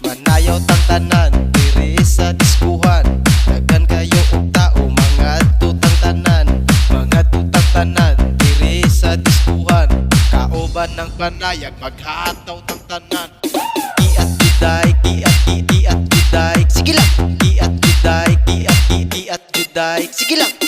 Manayaw tang tanan diri sa diskuhan. Daghan kayo og tao mga tutang tanan. Mga tutang tanan diri sa diskuhan. Kauban ng panayag maghataw tang tanan. Iat juday, iat juday. Sige lang. Iat juday, iat juday. Sige lang.